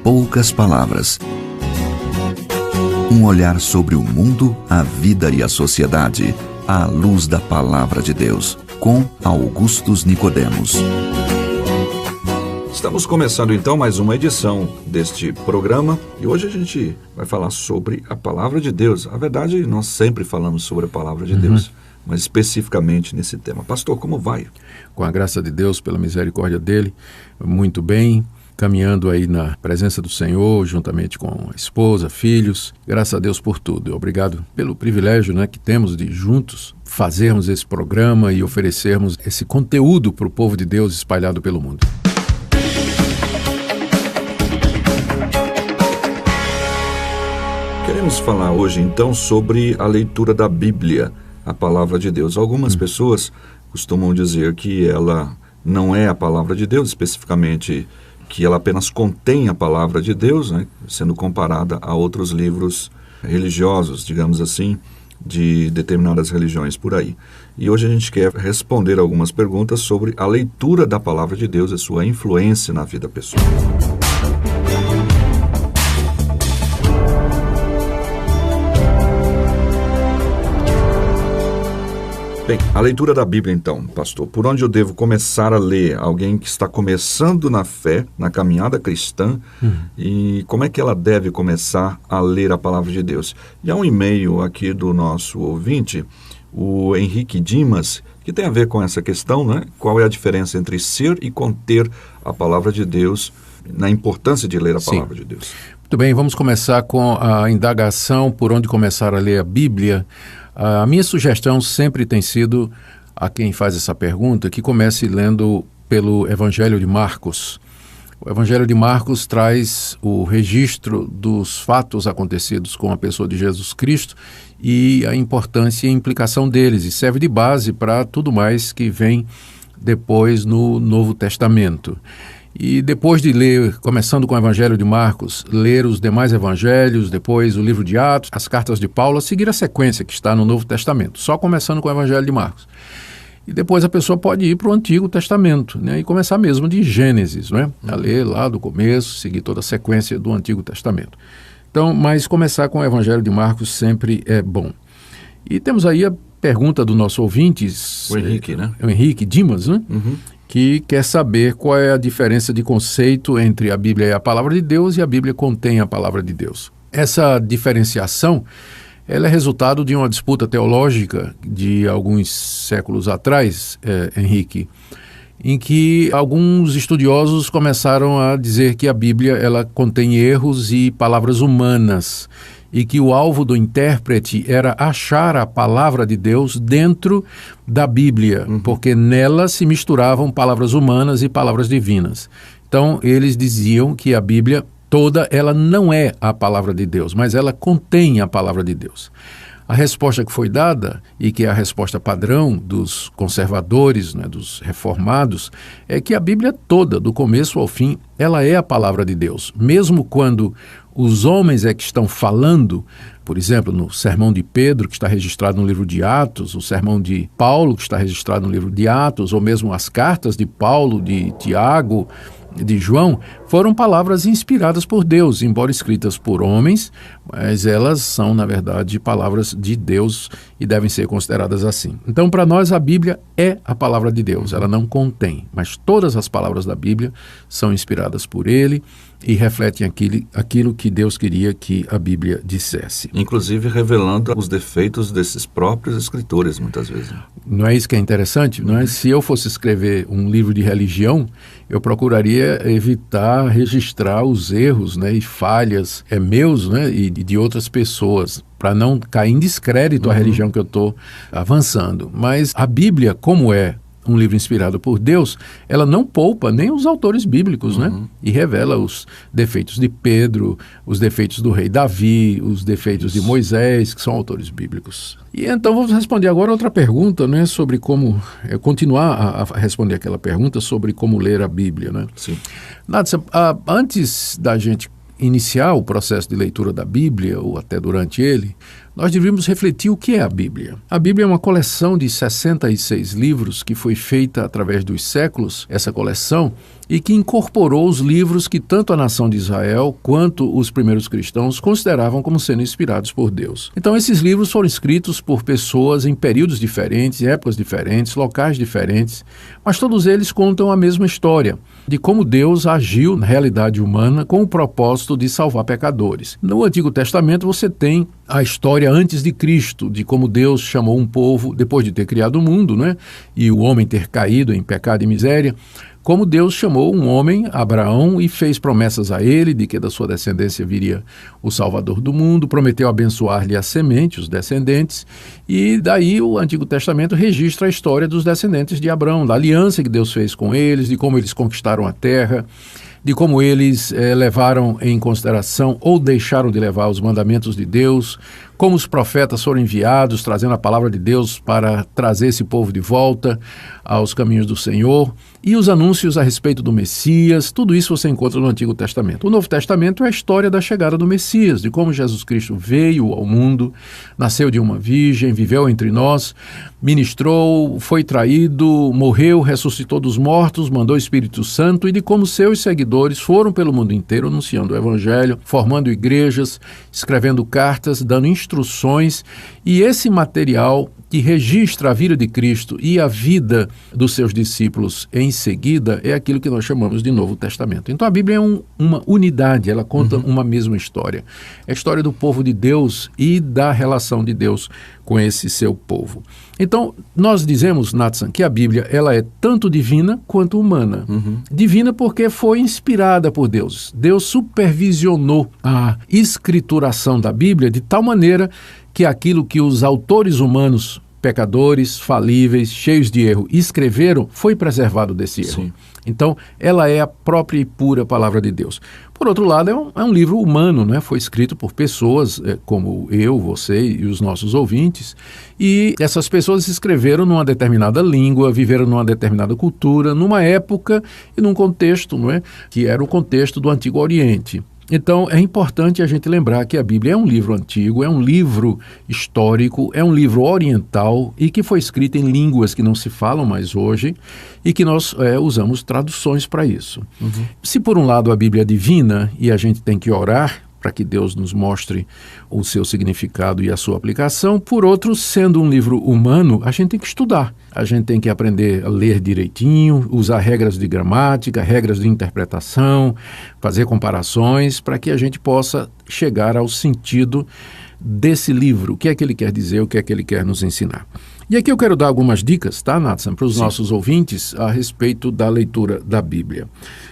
poucas palavras. Um olhar sobre o mundo, a vida e a sociedade, à luz da Palavra de Deus, com Augustus Nicodemos. Estamos começando então mais uma edição deste programa e hoje a gente vai falar sobre a Palavra de Deus. Na verdade, nós sempre falamos sobre a Palavra de Deus, mas especificamente nesse tema. Pastor, como vai? Com a graça de Deus, pela misericórdia dele, muito bem, caminhando aí na presença do Senhor, juntamente com a esposa, filhos. Graças a Deus por tudo. E obrigado pelo privilégio, que temos de juntos fazermos esse programa e oferecermos esse conteúdo para o povo de Deus espalhado pelo mundo. Queremos falar hoje então sobre a leitura da Bíblia, a Palavra de Deus. Algumas pessoas costumam dizer que ela não é a Palavra de Deus, especificamente que ela apenas contém a Palavra de Deus, sendo comparada a outros livros religiosos, digamos assim, de determinadas religiões por aí. E hoje a gente quer responder algumas perguntas sobre a leitura da Palavra de Deus e sua influência na vida pessoal. Bem, a leitura da Bíblia então, pastor, por onde eu devo começar a ler? Alguém que está começando na fé, na caminhada cristã, e como é que ela deve começar a ler a Palavra de Deus? E há um e-mail aqui do nosso ouvinte, o Henrique Dimas, que tem a ver com essa questão, Qual é a diferença entre ser e conter a Palavra de Deus, na importância de ler a Palavra de Deus? Muito bem, vamos começar com a indagação por onde começar a ler a Bíblia. A minha sugestão sempre tem sido, a quem faz essa pergunta, que comece lendo pelo Evangelho de Marcos. O Evangelho de Marcos traz o registro dos fatos acontecidos com a pessoa de Jesus Cristo e a importância e a implicação deles, e serve de base para tudo mais que vem depois no Novo Testamento. E depois de ler, começando com o Evangelho de Marcos, ler os demais evangelhos, depois o livro de Atos, as cartas de Paulo, a seguir a sequência que está no Novo Testamento, só começando com o Evangelho de Marcos. E depois a pessoa pode ir para o Antigo Testamento, e começar mesmo de Gênesis, a ler lá do começo, seguir toda a sequência do Antigo Testamento. Então, mas começar com o Evangelho de Marcos sempre é bom. E temos aí a pergunta do nosso ouvinte, o Henrique, O Henrique Dimas, que quer saber qual é a diferença de conceito entre a Bíblia e a Palavra de Deus e a Bíblia contém a Palavra de Deus. Essa diferenciação ela é resultado de uma disputa teológica de alguns séculos atrás, Henrique, em que alguns estudiosos começaram a dizer que a Bíblia ela contém erros e palavras humanas, e que o alvo do intérprete era achar a palavra de Deus dentro da Bíblia, porque nela se misturavam palavras humanas e palavras divinas. Então, eles diziam que a Bíblia toda, ela não é a palavra de Deus, mas ela contém a palavra de Deus. A resposta que foi dada, e que é a resposta padrão dos conservadores, dos reformados, é que a Bíblia toda, do começo ao fim, ela é a palavra de Deus. Mesmo quando os homens é que estão falando, por exemplo, no sermão de Pedro, que está registrado no livro de Atos, o sermão de Paulo, que está registrado no livro de Atos, ou mesmo as cartas de Paulo, de Tiago, de João, foram palavras inspiradas por Deus, embora escritas por homens, mas elas são, na verdade, palavras de Deus e devem ser consideradas assim. Então, para nós, a Bíblia é a palavra de Deus, ela não contém, mas todas as palavras da Bíblia são inspiradas por Ele e refletem aquilo que Deus queria que a Bíblia dissesse. Inclusive revelando os defeitos desses próprios escritores, muitas vezes. Não é isso que é interessante? Não é? Se eu fosse escrever um livro de religião, eu procuraria evitar registrar os erros e falhas meus e de outras pessoas, para não cair em descrédito a religião que eu estou avançando. Mas a Bíblia, como é um livro inspirado por Deus, ela não poupa nem os autores bíblicos, E revela os defeitos de Pedro, os defeitos do rei Davi, os defeitos de Moisés, que são autores bíblicos. E então vamos responder agora outra pergunta, sobre como continuar a responder aquela pergunta sobre como ler a Bíblia, Sim. Nadson, antes da gente iniciar o processo de leitura da Bíblia, ou até durante ele, nós deveríamos refletir o que é a Bíblia. A Bíblia é uma coleção de 66 livros que foi feita através dos séculos, essa coleção, e que incorporou os livros que tanto a nação de Israel quanto os primeiros cristãos consideravam como sendo inspirados por Deus. Então, esses livros foram escritos por pessoas em períodos diferentes, em épocas diferentes, locais diferentes, mas todos eles contam a mesma história de como Deus agiu na realidade humana com o propósito de salvar pecadores. No Antigo Testamento você tem a história antes de Cristo, de como Deus chamou um povo depois de ter criado o mundo, né? E o homem ter caído em pecado e miséria, como Deus chamou um homem, Abraão, e fez promessas a ele de que da sua descendência viria o Salvador do mundo, prometeu abençoar-lhe a semente, os descendentes, e daí o Antigo Testamento registra a história dos descendentes de Abraão, da aliança que Deus fez com eles, de como eles conquistaram a terra, de como eles levaram em consideração ou deixaram de levar os mandamentos de Deus, como os profetas foram enviados, trazendo a palavra de Deus para trazer esse povo de volta aos caminhos do Senhor, e os anúncios a respeito do Messias, tudo isso você encontra no Antigo Testamento. O Novo Testamento é a história da chegada do Messias, de como Jesus Cristo veio ao mundo, nasceu de uma virgem, viveu entre nós, ministrou, foi traído, morreu, ressuscitou dos mortos, mandou o Espírito Santo, e de como seus seguidores foram pelo mundo inteiro anunciando o Evangelho, formando igrejas, escrevendo cartas, dando instruções, e esse material que registra a vida de Cristo e a vida dos seus discípulos em seguida é aquilo que nós chamamos de Novo Testamento. Então a Bíblia é uma unidade, ela conta uma mesma história. É a história do povo de Deus e da relação de Deus com esse seu povo. Então, nós dizemos, Natsan, que a Bíblia ela é tanto divina quanto humana. Divina porque foi inspirada por Deus. Deus supervisionou a escrituração da Bíblia de tal maneira que aquilo que os autores humanos, pecadores, falíveis, cheios de erro, escreveram, foi preservado desse erro. Sim. Então, ela é a própria e pura palavra de Deus. Por outro lado, é um livro humano, né? Foi escrito por pessoas como eu, você e os nossos ouvintes, e essas pessoas escreveram numa determinada língua, viveram numa determinada cultura, numa época e num contexto, não é? Que era o contexto do Antigo Oriente. Então, é importante a gente lembrar que a Bíblia é um livro antigo, é um livro histórico, é um livro oriental e que foi escrito em línguas que não se falam mais hoje e que nós usamos traduções para isso. Se por um lado a Bíblia é divina e a gente tem que orar para que Deus nos mostre o seu significado e a sua aplicação. Por outro, sendo um livro humano, a gente tem que estudar. A gente tem que aprender a ler direitinho, usar regras de gramática, regras de interpretação, fazer comparações, para que a gente possa chegar ao sentido desse livro. O que é que ele quer dizer, o que é que ele quer nos ensinar. E aqui eu quero dar algumas dicas, tá, Natsan, para os nossos ouvintes a respeito da leitura da Bíblia.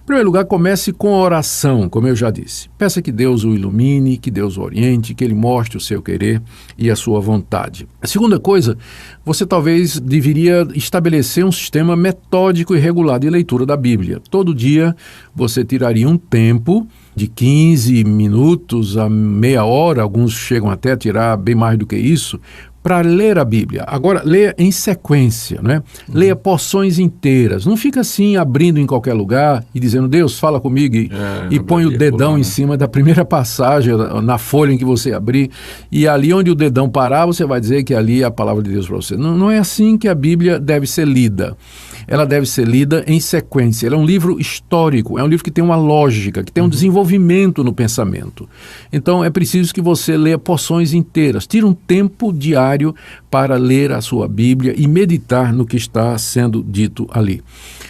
Em primeiro lugar, comece com oração, como eu já disse. Peça que Deus o ilumine, que Deus o oriente, que Ele mostre o seu querer e a sua vontade. A segunda coisa, você talvez deveria estabelecer um sistema metódico e regular de leitura da Bíblia. Todo dia você tiraria um tempo de 15 minutos a meia hora, alguns chegam até a tirar bem mais do que isso, para ler a Bíblia. Agora, leia em sequência, né? Leia porções inteiras. Não fica assim, abrindo em qualquer lugar e dizendo, Deus, fala comigo, e põe o dedão em cima da primeira passagem, na folha em que você abrir, e ali onde o dedão parar, você vai dizer que ali é a palavra de Deus para você. Não é assim que a Bíblia deve ser lida. Ela deve ser lida em sequência. Ela é um livro histórico, é um livro que tem uma lógica, que tem um desenvolvimento no pensamento. Então, é preciso que você leia porções inteiras. Tire um tempo diário para ler a sua Bíblia e meditar no que está sendo dito ali.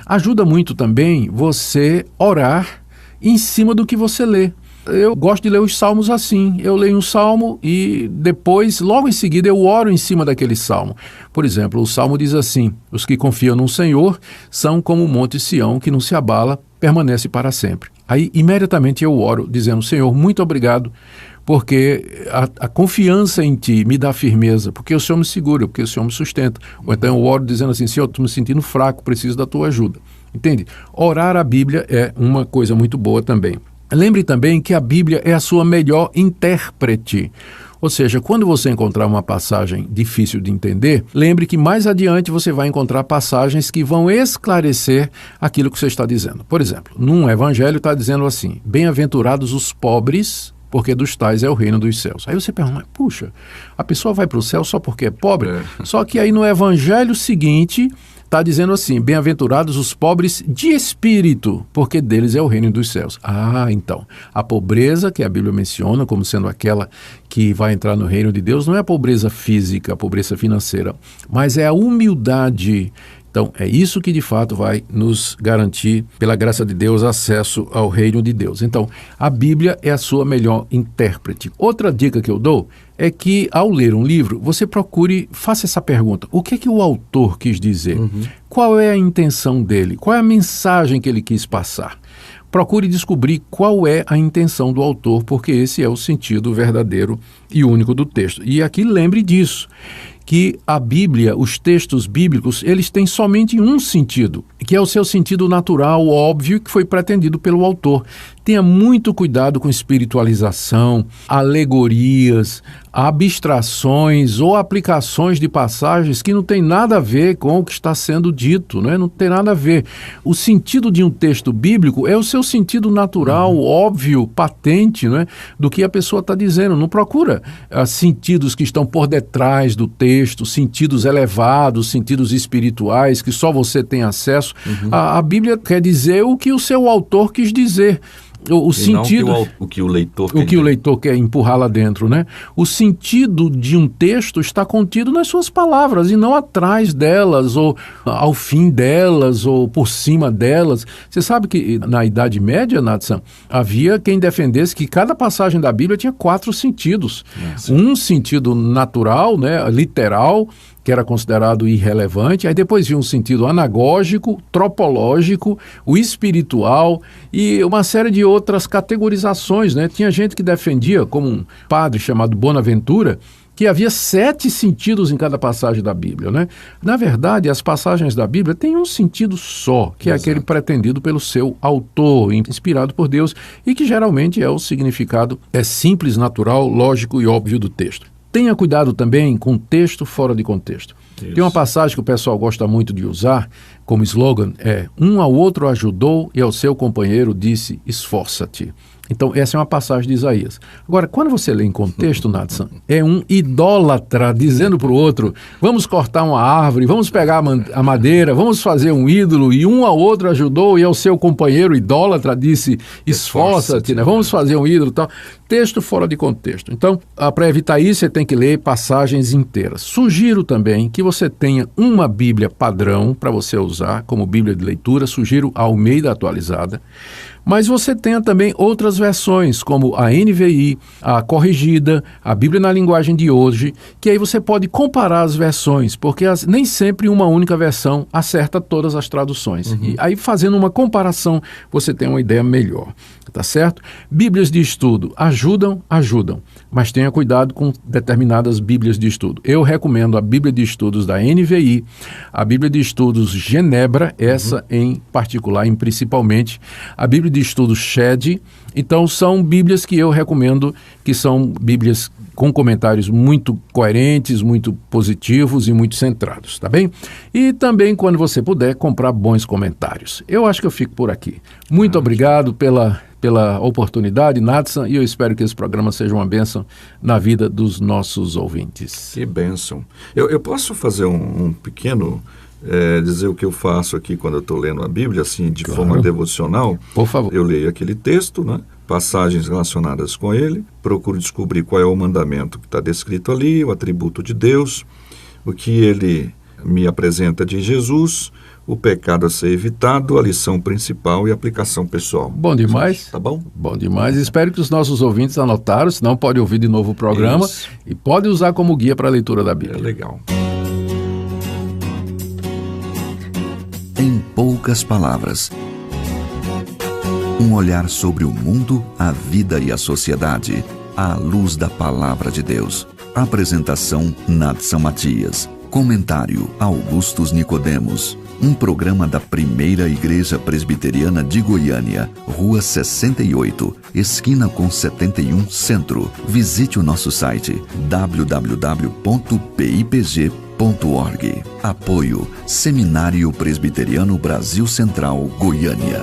Ajuda muito também você orar em cima do que você lê. Eu gosto de ler os salmos assim. Eu leio um salmo e depois, logo em seguida, eu oro em cima daquele salmo. Por exemplo, o salmo diz assim, os que confiam no Senhor são como o monte Sião, que não se abala, permanece para sempre. Aí, imediatamente, eu oro, dizendo, Senhor, muito obrigado, porque a confiança em Ti me dá firmeza, porque o Senhor me segura, porque o Senhor me sustenta. Ou então eu oro dizendo assim, Senhor, estou me sentindo fraco, preciso da Tua ajuda. Entende? Orar a Bíblia é uma coisa muito boa também. Lembre também que a Bíblia é a sua melhor intérprete. Ou seja, quando você encontrar uma passagem difícil de entender, lembre que mais adiante você vai encontrar passagens que vão esclarecer aquilo que você está dizendo. Por exemplo, num evangelho está dizendo assim, bem-aventurados os pobres, porque dos tais é o reino dos céus. Aí você pergunta, mas puxa, a pessoa vai para o céu só porque é pobre? Só que aí no evangelho seguinte está dizendo assim, bem-aventurados os pobres de espírito, porque deles é o reino dos céus. Então, a pobreza que a Bíblia menciona como sendo aquela que vai entrar no reino de Deus não é a pobreza física, a pobreza financeira, mas é a humildade. Então, é isso que de fato vai nos garantir, pela graça de Deus, acesso ao reino de Deus. Então, a Bíblia é a sua melhor intérprete. Outra dica que eu dou é que, ao ler um livro, você faça essa pergunta. O que é que o autor quis dizer? Qual é a intenção dele? Qual é a mensagem que ele quis passar? Procure descobrir qual é a intenção do autor, porque esse é o sentido verdadeiro e único do texto. E aqui lembre disso, que a Bíblia, os textos bíblicos, eles têm somente um sentido, que é o seu sentido natural, óbvio, que foi pretendido pelo autor. Tenha muito cuidado com espiritualização, alegorias, abstrações ou aplicações de passagens que não tem nada a ver com o que está sendo dito, né? Não tem nada a ver. O sentido de um texto bíblico é o seu sentido natural, óbvio, patente, né? Do que a pessoa está dizendo. Não procura sentidos que estão por detrás do texto, sentidos elevados, sentidos espirituais que só você tem acesso. A Bíblia quer dizer o que o seu autor quis dizer. O sentido, o que o leitor quer. O que o leitor quer empurrar lá dentro, né? O sentido de um texto está contido nas suas palavras e não atrás delas, ou ao fim delas, ou por cima delas. Você sabe que na Idade Média, Natsan, havia quem defendesse que cada passagem da Bíblia tinha 4 sentidos. Um sentido natural, né, literal, que era considerado irrelevante, aí depois vinha um sentido anagógico, tropológico, o espiritual e uma série de outras categorizações, né? Tinha gente que defendia, como um padre chamado Bonaventura, que havia 7 sentidos em cada passagem da Bíblia, né? Na verdade, as passagens da Bíblia têm um sentido só, que é aquele pretendido pelo seu autor, inspirado por Deus, e que geralmente é o significado simples, natural, lógico e óbvio do texto. Tenha cuidado também com texto fora de contexto. Isso. Tem uma passagem que o pessoal gosta muito de usar como slogan, um ao outro ajudou e ao seu companheiro disse, esforça-te. Então, essa é uma passagem de Isaías. Agora, quando você lê em contexto, Natsan, é um idólatra dizendo para o outro, vamos cortar uma árvore, vamos pegar a madeira, vamos fazer um ídolo, e um ao outro ajudou e ao seu companheiro idólatra disse, esforça-te, né? Vamos fazer um ídolo e tal. Texto fora de contexto. Então, para evitar isso, você tem que ler passagens inteiras. Sugiro também que você tenha uma Bíblia padrão para você usar como Bíblia de leitura, sugiro a Almeida atualizada. Mas você tenha também outras versões, como a NVI, a corrigida, a Bíblia na linguagem de hoje, que aí você pode comparar as versões, porque nem sempre uma única versão acerta todas as traduções. E aí, fazendo uma comparação, você tem uma ideia melhor, tá certo? Bíblias de estudo ajudam, mas tenha cuidado com determinadas Bíblias de estudo. Eu recomendo a Bíblia de Estudos da NVI, a Bíblia de Estudos Genebra, essa em particular, principalmente, a Bíblia de Estudos Shed. Então, são Bíblias que eu recomendo, que são Bíblias com comentários muito coerentes, muito positivos e muito centrados, tá bem? E também, quando você puder, comprar bons comentários. Eu acho que eu fico por aqui. Muito obrigado pela oportunidade, Natsan, e eu espero que esse programa seja uma bênção na vida dos nossos ouvintes. Que bênção. Eu posso fazer um pequeno... dizer o que eu faço aqui quando eu estou lendo a Bíblia, assim, de forma devocional. Por favor. Eu leio aquele texto, né? Passagens relacionadas com ele, procuro descobrir qual é o mandamento que está descrito ali, o atributo de Deus, o que ele me apresenta de Jesus, o pecado a ser evitado, a lição principal e a aplicação pessoal. Bom demais. Tá bom? Bom demais. Espero que os nossos ouvintes anotaram, senão pode ouvir de novo o programa. Isso. E pode usar como guia para a leitura da Bíblia. É legal. Em poucas palavras, um olhar sobre o mundo, a vida e a sociedade, à luz da Palavra de Deus. Apresentação, Natsan Matias. Comentário, Augustus Nicodemos. Um programa da Primeira Igreja Presbiteriana de Goiânia, Rua 68, esquina com 71, Centro. Visite o nosso site www.pipg.org. Apoio Seminário Presbiteriano Brasil Central, Goiânia.